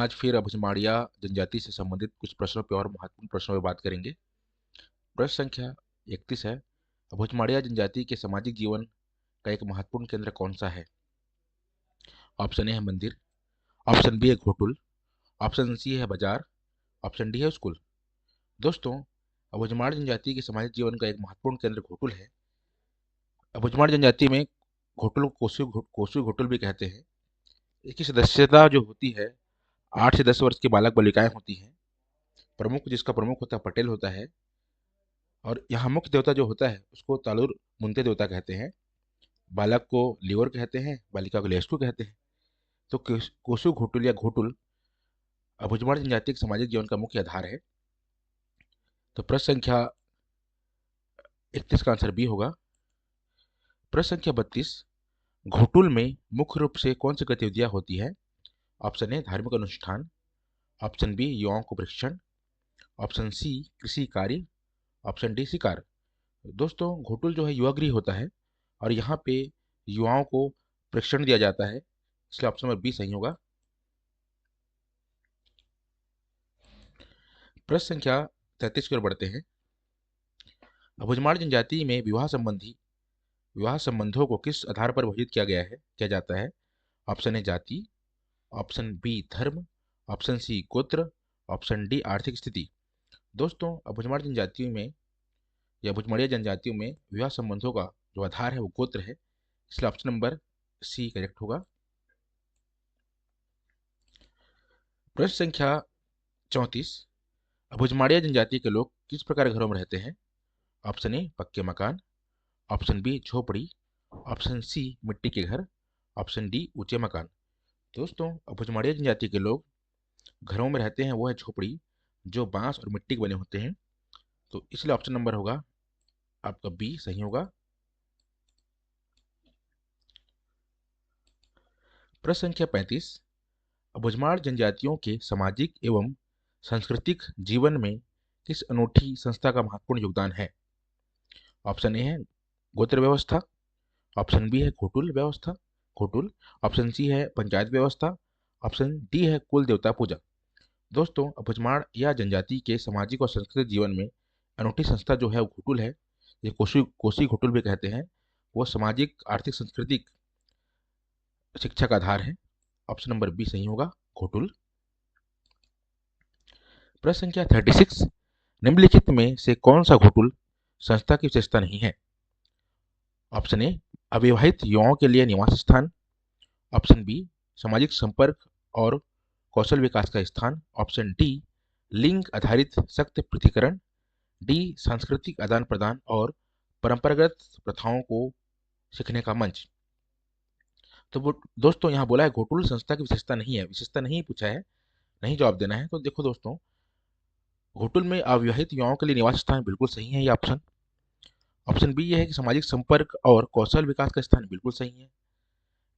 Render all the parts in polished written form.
आज फिर अबझमाड़िया जनजाति से संबंधित कुछ प्रश्नों पे और महत्वपूर्ण प्रश्नों पे बात करेंगे। प्रश्न संख्या 31 है। अबझमाड़िया जनजाति के सामाजिक जीवन का एक महत्वपूर्ण केंद्र कौन सा है? ऑप्शन ए है मंदिर, ऑप्शन बी है घोटुल, ऑप्शन सी है बाजार, ऑप्शन डी है स्कूल। दोस्तों, अबझमाड़ जनजाति के सामाजिक जीवन का एक महत्वपूर्ण केंद्र घोटुल है। अबझमाड़ जनजाति में घोटुल को कोसू घोटुल भी कहते हैं। इसकी सदस्यता जो होती है 8 से 10 वर्ष की बालक बालिकाएं होती हैं। प्रमुख जिसका प्रमुख होता है पटेल होता है। और यहाँ मुख्य देवता जो होता है उसको तालुर मुंते देवता कहते हैं। बालक को लिवर कहते हैं, बालिका को लेस्कू कहते हैं। तो कोसु घोटुल या घोटुल अबुझमाड़ जनजाति के सामाजिक जीवन का मुख्य आधार है। तो प्रश्न संख्या 31 का आंसर बी होगा। प्रश्न संख्या 32, घोटुल में मुख्य रूप से कौन सी गतिविधियां होती है? ऑप्शन ए धार्मिक अनुष्ठान, ऑप्शन बी युवाओं को प्रशिक्षण, ऑप्शन सी कृषि कार्य, ऑप्शन डी शिकार। दोस्तों, घोटुल जो है युवा गृह होता है और यहाँ पे युवाओं को प्रशिक्षण दिया जाता है, इसलिए ऑप्शन नंबर बी सही होगा। प्रश्न संख्या 33 की ओर बढ़ते हैं। अबुझमाड़ जनजाति में विवाह संबंधों को किस आधार पर वर्गीकृत किया जाता है? ऑप्शन ए जाति, ऑप्शन बी धर्म, ऑप्शन सी गोत्र, ऑप्शन डी आर्थिक स्थिति। दोस्तों, अबुझमाड़ जनजातियों में या भुजमड़िया जनजातियों में विवाह संबंधों का जो आधार है वो गोत्र है, इसलिए ऑप्शन नंबर सी करेक्ट होगा। प्रश्न संख्या 34, भुजमाड़िया जनजाति के लोग किस प्रकार के घरों में रहते हैं? ऑप्शन ए पक्के मकान, ऑप्शन बी झोपड़ी, ऑप्शन सी मिट्टी के घर, ऑप्शन डी ऊंचे मकान। दोस्तों, भुजमाड़िया जनजाति के लोग घरों में रहते हैं वो है झोपड़ी, जो बांस और मिट्टी के बने होते हैं। तो इसलिए ऑप्शन नंबर होगा आपका बी सही होगा। प्रश्न संख्या 35, अबुझमाड़ जनजातियों के सामाजिक एवं सांस्कृतिक जीवन में किस अनूठी संस्था का महत्वपूर्ण योगदान है? ऑप्शन ए है गोत्र व्यवस्था, ऑप्शन बी है घोटुल, ऑप्शन सी है पंचायत व्यवस्था, ऑप्शन डी है कुल देवता पूजा। दोस्तों, अबुझमाड़ या जनजाति के सामाजिक और सांस्कृतिक जीवन में अनूठी संस्था जो है वो घोटुल है। ये कोसी घोटुल भी कहते हैं। वो सामाजिक आर्थिक सांस्कृतिक शिक्षा का आधार है। ऑप्शन नंबर बी सही होगा, घोटुल। प्रश्न संख्या 36, निम्नलिखित में से कौन सा घोटुल संस्था की विशेषता नहीं है? ऑप्शन ए अविवाहित युवाओं के लिए निवास स्थान, ऑप्शन बी सामाजिक संपर्क और कौशल विकास का स्थान, ऑप्शन डी लिंग आधारित सख्त पृथकीकरण, डी सांस्कृतिक आदान प्रदान और परंपरागत प्रथाओं को सीखने का मंच। तो वो दोस्तों यहाँ बोला है घोटुल संस्था की विशेषता नहीं है, विशेषता नहीं पूछा है, नहीं जवाब देना है। तो देखो दोस्तों, घोटुल में अविवाहित युवाओं के लिए निवास स्थान बिल्कुल सही है ये ऑप्शन। ऑप्शन बी ये है कि सामाजिक संपर्क और कौशल विकास का स्थान बिल्कुल सही है।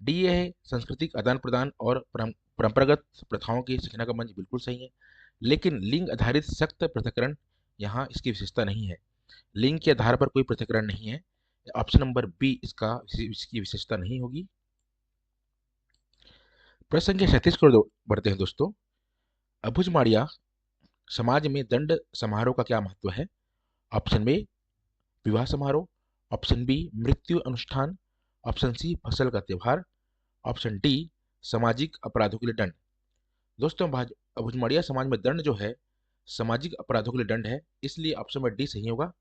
डी ये है सांस्कृतिक आदान प्रदान और परंपरागत प्रथाओं की सीखने का मंच बिल्कुल सही है। लेकिन लिंग आधारित सख्त पृथक्करण यहाँ इसकी विशेषता नहीं है। लिंग के आधार पर कोई पृथक्करण नहीं है। ऑप्शन नंबर बी इसकी विशेषता नहीं होगी। प्रश्न संख्या 37 को बढ़ते हैं दोस्तों। अबुझमाड़िया समाज में दंड समारोह का क्या महत्व है? ऑप्शन ए विवाह समारोह, ऑप्शन बी मृत्यु अनुष्ठान, ऑप्शन सी फसल का त्योहार, ऑप्शन डी सामाजिक अपराधों के लिए दंड। दोस्तों, अबुझमाड़िया समाज में दंड जो है सामाजिक अपराधों के लिए दंड है, इसलिए ऑप्शन नंबर डी सही होगा।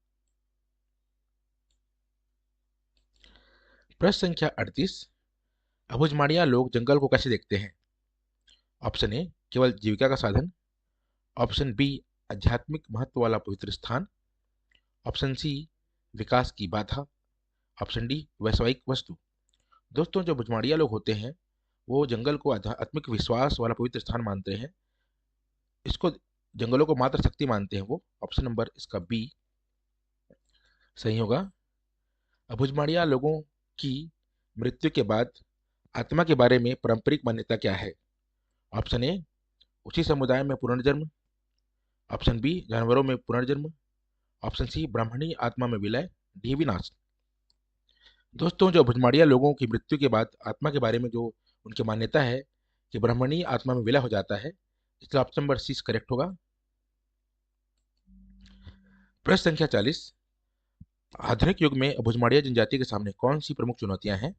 प्रश्न संख्या 38, अबुझमाड़िया लोग जंगल को कैसे देखते हैं? ऑप्शन ए केवल जीविका का साधन, ऑप्शन बी आध्यात्मिक महत्व वाला पवित्र स्थान, ऑप्शन सी विकास की बाधा, ऑप्शन डी वैश्विक वस्तु। दोस्तों, जो भुजमाड़िया लोग होते हैं वो जंगल को आध्यात्मिक विश्वास वाला पवित्र स्थान मानते हैं। इसको जंगलों को मात्र शक्ति मानते हैं वो। ऑप्शन नंबर इसका बी सही होगा। भुजमाड़िया लोगों की मृत्यु के बाद आत्मा के बारे में पारंपरिक मान्यता क्या है? ऑप्शन ए उसी समुदाय में पुनर्जन्म, ऑप्शन बी जानवरों में पुनर्जन्म, ऑप्शन सी ब्राह्मणी आत्मा में विलय, डी विनाश। दोस्तों, जो भुजमाड़िया लोगों की मृत्यु के बाद आत्मा के बारे में जो उनकी मान्यता है कि ब्राह्मणी आत्मा में विलय हो जाता है, इसलिए ऑप्शन नंबर सी करेक्ट होगा। प्रश्न संख्या 40, आधुनिक युग में भुजमाड़िया जनजाति के सामने कौन सी प्रमुख चुनौतियां हैं?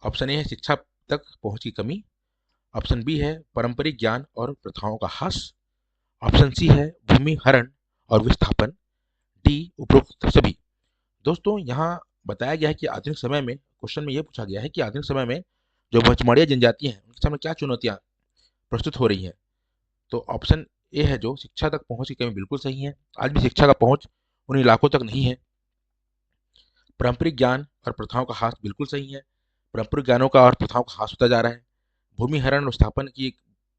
ऑप्शन ए है शिक्षा तक पहुंच की कमी, ऑप्शन बी है पारंपरिक ज्ञान और प्रथाओं का ह्रास, ऑप्शन सी है भूमि हरण और विस्थापन, डी उपरोक्त सभी। दोस्तों यहाँ बताया गया है कि आधुनिक समय में, क्वेश्चन में यह पूछा गया है कि आधुनिक समय में जो भुजमाड़िया जनजाति हैं उनके सामने क्या चुनौतियां प्रस्तुत हो रही हैं। तो ऑप्शन ए है जो शिक्षा तक पहुंच की कमी, बिल्कुल सही है। आज भी शिक्षा का पहुंच उन इलाकों तक नहीं है। पारंपरिक ज्ञान और प्रथाओं का ह्रास, बिल्कुल सही है। पारंपरिक ज्ञानों का और प्रथाओं का ह्रास होता जा रहा है। भूमि हरण और स्थापन की एक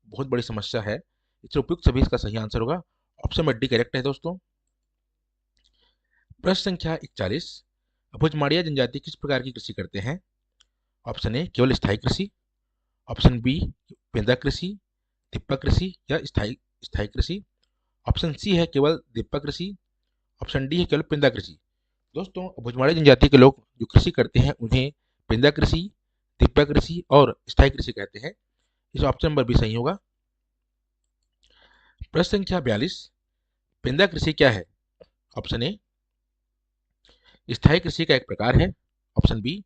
बहुत बड़ी समस्या है। इससे उपयुक्त सभी इसका सही आंसर होगा। ऑप्शन में डी करेक्ट है दोस्तों। प्रश्न संख्या 41, भुजमाड़िया जनजाति किस प्रकार की कृषि करते हैं? ऑप्शन ए केवल स्थायी कृषि, ऑप्शन बी पेंदा कृषि, दिप्पा कृषि या स्थायी स्थायी कृषि, ऑप्शन सी है केवल दिप्पा कृषि, ऑप्शन डी है केवल पेंदा कृषि। दोस्तों भुजमाड़िया जनजाति के लोग जो कृषि करते हैं उन्हें पेंदा कृषि, दिप्पा कृषि और स्थायी कृषि कहते हैं। इस ऑप्शन नंबर बी सही होगा। प्रश्न संख्या 42, पेंदा कृषि क्या है? ऑप्शन ए स्थायी कृषि का एक प्रकार है, ऑप्शन बी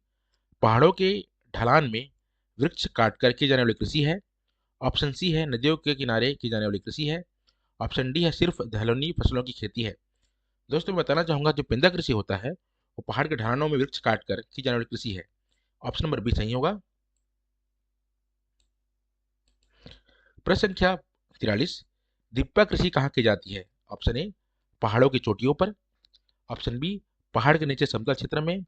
पहाड़ों के ढलान में वृक्ष काट कर की जाने वाली कृषि है, ऑप्शन सी है नदियों के किनारे की जाने वाली कृषि है, ऑप्शन डी है सिर्फ दलहनी फसलों की खेती है। दोस्तों मैं बताना चाहूंगा जो पेंदा कृषि होता है वो पहाड़ के ढलानों में वृक्ष काट कर की जाने वाली कृषि है। ऑप्शन नंबर बी सही होगा। प्रश्न संख्या 43, दिप्पा कृषि कहाँ की जाती है? ऑप्शन ए पहाड़ों की चोटियों पर, ऑप्शन बी पहाड़ के नीचे समतल क्षेत्र में,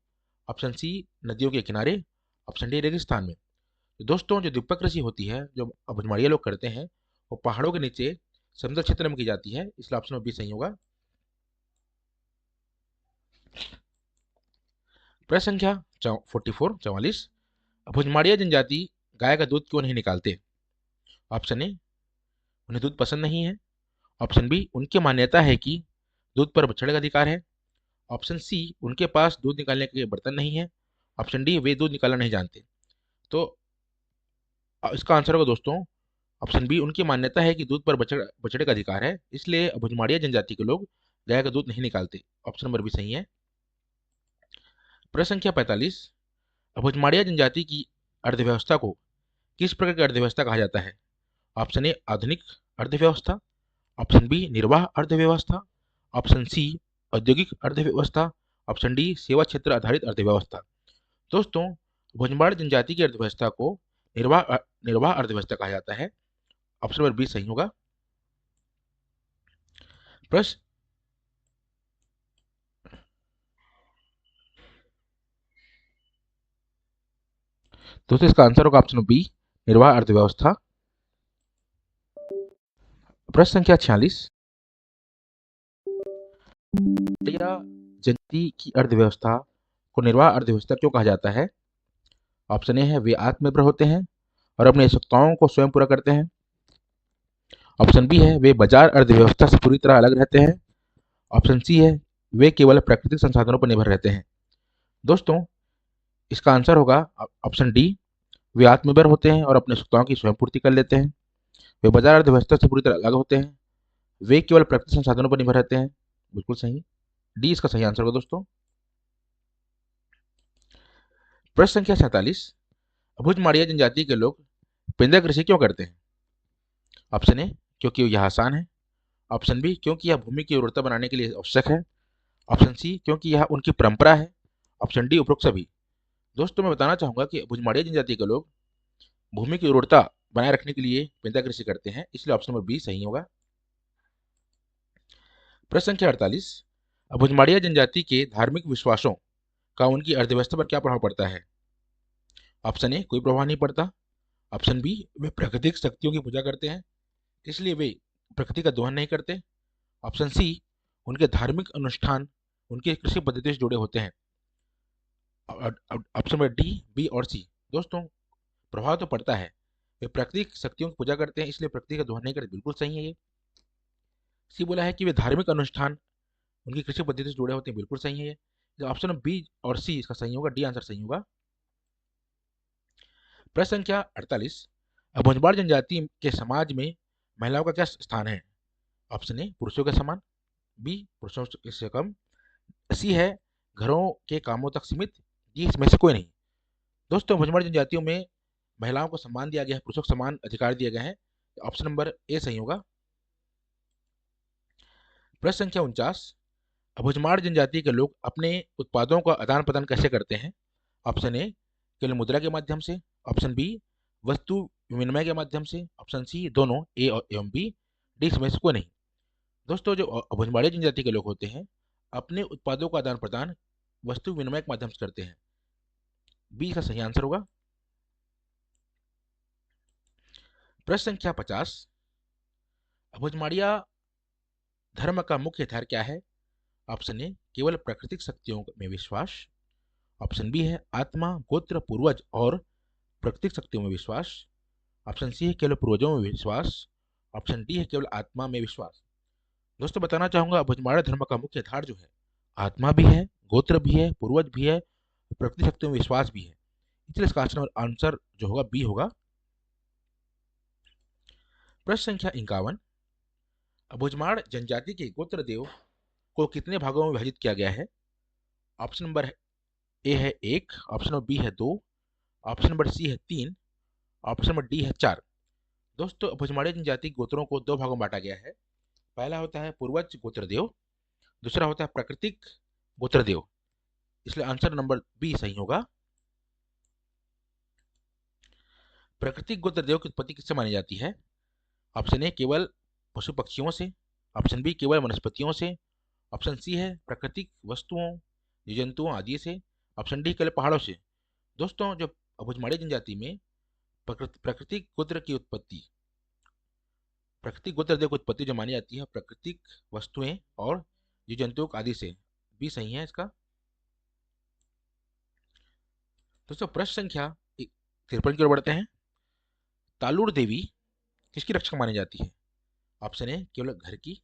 ऑप्शन सी नदियों के किनारे, ऑप्शन डी रेगिस्तान में। तो दोस्तों जो दिप्पा कृषि होती है जो भुजमाड़िया लोग करते हैं वो पहाड़ों के नीचे समतल क्षेत्र में की जाती है, इसलिए ऑप्शन बी सही होगा। प्रश्न संख्या 44, भुजमाड़िया जनजाति गाय का दूध क्यों नहीं निकालते? ऑप्शन ए उन्हें दूध पसंद नहीं है, ऑप्शन बी उनकी मान्यता है कि दूध पर बछड़े का अधिकार है, ऑप्शन सी उनके पास दूध निकालने के बर्तन नहीं है, ऑप्शन डी वे दूध निकालना नहीं जानते। तो इसका आंसर होगा दोस्तों ऑप्शन बी उनकी मान्यता है कि दूध पर बछड़े का अधिकार है, इसलिए भुजमाड़िया जनजाति के लोग गाय का दूध नहीं निकालते। ऑप्शन नंबर बी सही है। प्रश्न संख्या 45, भुजमाड़िया जनजाति की अर्थव्यवस्था को किस प्रकार की अर्थव्यवस्था कहा जाता है? ऑप्शन ए आधुनिक अर्थव्यवस्था, ऑप्शन बी निर्वाह अर्थव्यवस्था, ऑप्शन सी औद्योगिक अर्थव्यवस्था, ऑप्शन डी सेवा क्षेत्र आधारित अर्थव्यवस्था। दोस्तों भुजमाड़ जनजाति की अर्थव्यवस्था को निर्वाह अर्थव्यवस्था कहा जाता है। ऑप्शन नंबर बी सही होगा। प्रश्न दोस्तों इसका आंसर होगा ऑप्शन बी निर्वाह अर्थव्यवस्था। प्रश्न संख्या 46, जनजाति की अर्थव्यवस्था को निर्वाह अर्थव्यवस्था क्यों कहा जाता है? ऑप्शन ए है वे आत्मनिर्भर होते हैं और अपनी आवश्यकताओं को स्वयं पूरा करते हैं, ऑप्शन बी है वे बाजार अर्थव्यवस्था से पूरी तरह अलग रहते हैं, ऑप्शन सी है वे केवल प्राकृतिक संसाधनों पर निर्भर रहते हैं। दोस्तों इसका आंसर होगा ऑप्शन डी वे आत्मनिर्भर होते हैं और अपनी आवश्यकताओं की स्वयं पूर्ति कर लेते हैं, वे बाजार अर्थव्यवस्था से पूरी तरह अलग होते हैं, वे केवल प्राकृतिक संसाधनों पर निर्भर रहते हैं। बिल्कुल सही, डी इसका सही आंसर होगा दोस्तों। प्रश्न संख्या 47, भुजमाड़िया जनजाति के लोग पेंदा कृषि क्यों करते हैं? ऑप्शन ए क्योंकि यह आसान है, ऑप्शन बी क्योंकि यह भूमि की उर्वरता बनाने के लिए आवश्यक है, ऑप्शन सी क्योंकि यह उनकी परंपरा है, ऑप्शन डी उपरोक्त सभी। दोस्तों मैं बताना चाहूंगा कि भुजमाड़िया जनजाति के लोग भूमि की उर्वरता बनाए रखने के लिए पेंदा कृषि करते हैं, इसलिए ऑप्शन नंबर बी सही होगा। प्रश्न संख्या 48, भुजमाड़िया जनजाति के धार्मिक विश्वासों का उनकी अर्थव्यवस्था पर क्या प्रभाव पड़ता है? ऑप्शन ए कोई प्रभाव नहीं पड़ता, ऑप्शन बी वे प्राकृतिक शक्तियों की पूजा करते हैं इसलिए वे प्रकृति का दोहन नहीं करते, ऑप्शन सी उनके धार्मिक अनुष्ठान उनकी कृषि पद्धति से जुड़े होते हैं, ऑप्शन नंबर डी बी और सी। दोस्तों प्रभाव तो पड़ता है, वे प्राकृतिक शक्तियों की पूजा करते हैं इसलिए प्रकृति का दोहन नहीं करते, बिल्कुल सही है ये। सी बोला है कि वे धार्मिक अनुष्ठान उनकी कृषि पद्धति से जुड़े होते हैं, बिल्कुल सही है ये। ऑप्शन बी और सी इसका सही होगा, डी आंसर सही होगा। प्रश्न संख्या 48, अभोजमाड़ जनजाति के समाज में महिलाओं का क्या स्थान है? ऑप्शन ए पुरुषों के समान, बी पुरुषों से कम, सी है घरों के कामों तक सीमित, डी इसमें से कोई नहीं। दोस्तों अभोजमाड़ जनजातियों में महिलाओं को सम्मान दिया गया है, पुरुषों को समान अधिकार दिए गए हैं। ऑप्शन नंबर ए सही होगा। प्रश्न संख्या 49, अभोजमाड़ जनजाति के लोग अपने उत्पादों का आदान प्रदान कैसे करते हैं? ऑप्शन ए केवल मुद्रा के माध्यम से, ऑप्शन बी वस्तु विनिमय के माध्यम से, ऑप्शन सी दोनों ए और एवं बी, डी इसमें से कोई नहीं। दोस्तों जो अभोजमाड़ी जनजाति के लोग होते हैं अपने उत्पादों का आदान प्रदान वस्तु विनिमय के माध्यम से करते हैं, बी का सही आंसर होगा। प्रश्न संख्या 50, अभोजमाड़िया धर्म का मुख्य आधार क्या है? ऑप्शन ए केवल प्राकृतिक शक्तियों में विश्वास, ऑप्शन बी है आत्मा गोत्र पूर्वज और प्राकृतिक शक्तियों में विश्वास, ऑप्शन सी है केवल पूर्वजों में विश्वास, ऑप्शन डी है केवल आत्मा में विश्वास। दोस्तों बताना चाहूंगा अभोजमाड़ा धर्म का मुख्य आधार जो है आत्मा भी है, गोत्र भी है, पूर्वज भी है, प्राकृतिक शक्तियों में विश्वास भी है, इसलिए इसका आंसर जो होगा बी होगा। प्रश्न संख्या 51, अभोजमाड़ जनजाति के गोत्र देव को कितने भागों में विभाजित किया गया है? ऑप्शन नंबर ए है 1, ऑप्शन नंबर बी है 2, ऑप्शन नंबर सी है 3, ऑप्शन नंबर डी है 4। दोस्तों अभोजमाड़ी जनजाति गोत्रों को दो भागों में बांटा गया है। पहला होता है पूर्वज गोत्रदेव, दूसरा होता है प्राकृतिक गोत्रदेव, इसलिए आंसर नंबर बी सही होगा। प्राकृतिक गोत्रदेव की उत्पत्ति किससे मानी जाती है? ऑप्शन ए केवल पशु पक्षियों से, ऑप्शन बी केवल वनस्पतियों से, ऑप्शन सी है प्राकृतिक वस्तुओं जीव जंतुओं आदि से, ऑप्शन डी केवल पहाड़ों से। दोस्तों जो अभोजमाड़ी जनजाति में प्राकृतिक गोत्र की उत्पत्ति प्राकृतिक गोत्रदेव की उत्पत्ति जो मानी जाती है प्राकृतिक वस्तुएं और जीव जंतुओं आदि से, भी सही है इसका। दोस्तों प्रश्न संख्या 53 की ओर बढ़ते हैं। तालुड़ देवी किसकी रक्षक मानी जाती है? ऑप्शन ए केवल घर की,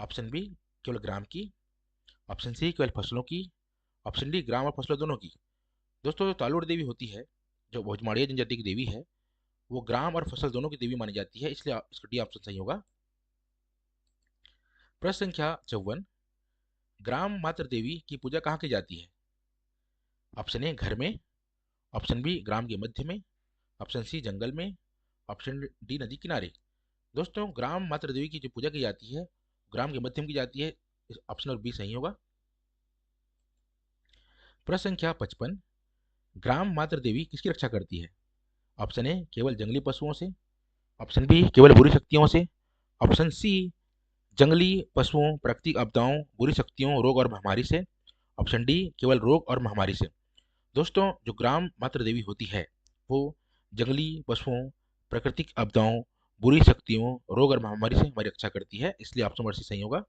ऑप्शन बी केवल ग्राम की, ऑप्शन सी केवल फसलों की, ऑप्शन डी ग्राम और फसलों दोनों की। दोस्तों जो तालुड़ देवी होती है जो भोजमाड़िया जनजाति की देवी है वो ग्राम और फसल दोनों की देवी मानी जाती है, इसलिए इसका डी ऑप्शन सही होगा। प्रश्न संख्या 54, ग्राम मात्र देवी की पूजा कहाँ की जाती है? ऑप्शन ए घर में, ऑप्शन बी ग्राम के मध्य में, ऑप्शन सी जंगल में, ऑप्शन डी नदी किनारे। दोस्तों ग्राम मात्र देवी की जो पूजा की जाती है ग्राम के मध्य में की जाती है, ऑप्शन बी सही होगा। प्रश्न संख्या 55, ग्राम मात्र देवी किसकी रक्षा करती है? ऑप्शन ए केवल जंगली पशुओं से, ऑप्शन बी केवल बुरी शक्तियों से, ऑप्शन सी जंगली पशुओं प्राकृतिक आपदाओं बुरी शक्तियों रोग और महामारी से, ऑप्शन डी केवल रोग और महामारी से। दोस्तों जो ग्राम मात्र देवी होती है वो जंगली पशुओं प्राकृतिक आपदाओं बुरी शक्तियों रोग और महामारी से हमारी रक्षा करती है, इसलिए ऑप्शन नंबर सी सही होगा।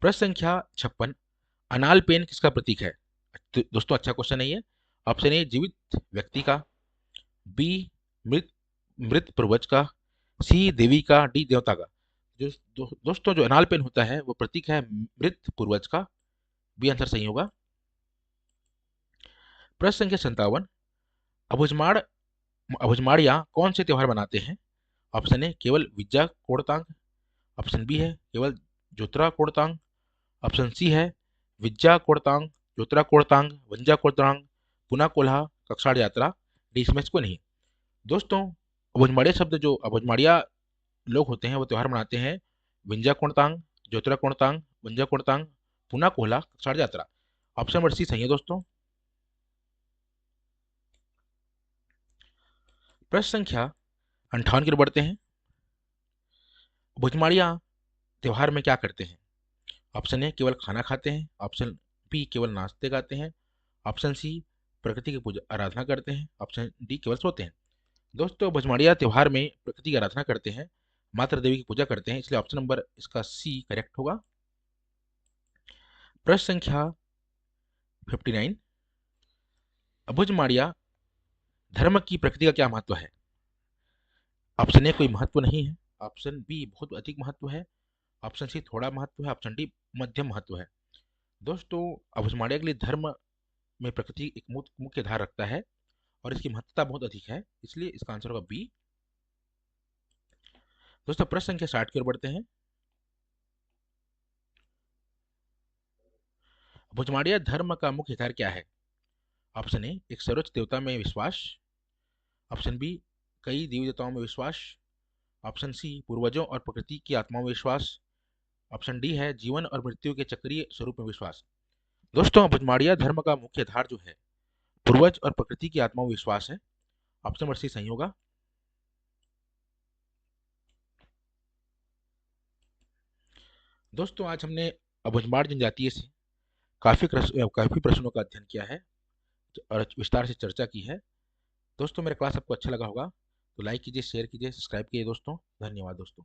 प्रश्न संख्या 56, अनाल पेन किसका प्रतीक है? तो दोस्तों अच्छा क्वेश्चन नहीं है। ऑप्शन ए जीवित व्यक्ति का, बी मृत मृत पूर्वज का, सी देवी का, डी देवता का। दोस्तों जो अनाल पेन होता है वो प्रतीक है मृत पूर्वज का, बी आंसर सही होगा। प्रश्न संख्या 57, अभुजमाड़ अभुजमाड़िया कौन से त्योहार मनाते हैं? ऑप्शन ए केवल विज्जा कोड़तांग, ऑप्शन बी है केवल जोत्रा कोड़तांग, ऑप्शन सी है विज्जा कोड़तांग, जोत्रा कोड़तांग, वंजा कोड़तांग, पुना कोल्हा, कक्षाड़ यात्रा, डी इसमें से कोई नहीं। दोस्तों अभुजमाड़िया शब्द जो अभुजमाड़िया लोग होते हैं वो त्यौहार मनाते हैं विंजा कोड़तांग, जोत्रा कोड़तांग, वंजा कोड़तांग, पुना कोल्हा, कक्षाड़ यात्रा। ऑप्शन नंबर सी सही है दोस्तों। प्रश्न संख्या 58 की ओर बढ़ते हैं। भुजमाड़िया त्योहार में क्या करते हैं? ऑप्शन ए केवल खाना खाते हैं, ऑप्शन बी केवल नाचते गाते हैं, ऑप्शन सी प्रकृति की पूजा आराधना करते हैं, ऑप्शन डी केवल सोते हैं। दोस्तों भुजमाड़िया त्योहार में प्रकृति की आराधना करते हैं, माता देवी की पूजा करते हैं, इसलिए ऑप्शन नंबर इसका सी करेक्ट होगा। प्रश्न संख्या 59, भुजमाड़िया धर्म की प्रकृति का क्या महत्व है? ऑप्शन ए कोई महत्व नहीं है, ऑप्शन बी बहुत अधिक महत्व है, ऑप्शन सी थोड़ा महत्व है, ऑप्शन डी मध्यम महत्व है। दोस्तों अभुजमाड़िया के लिए धर्म में प्रकृति एक मुख्य आधार रखता है और इसकी महत्ता बहुत अधिक है, इसलिए इसका आंसर होगा बी। दोस्तों प्रश्न संख्या 60 की ओर बढ़ते हैं। भुजमाड़िया धर्म का मुख्य आधार क्या है? ऑप्शन ए एक सर्वोच्च देवता में विश्वास, ऑप्शन बी कई देवी देवताओं में विश्वास, ऑप्शन सी पूर्वजों और प्रकृति की आत्माओं में विश्वास, ऑप्शन डी है जीवन और मृत्यु के चक्रीय स्वरूप में विश्वास। दोस्तों भुजमाड़िया धर्म का मुख्य आधार जो है पूर्वज और प्रकृति की आत्माओं में विश्वास है। ऑप्शन नंबर सी सही होगा। दोस्तों आज हमने भुजमाड़ जनजातीय से काफी प्रश्नों का अध्ययन किया है और विस्तार से चर्चा की है। दोस्तों मेरा क्लास आपको अच्छा लगा होगा तो लाइक कीजिए, शेयर कीजिए, सब्सक्राइब कीजिए दोस्तों। धन्यवाद दोस्तों।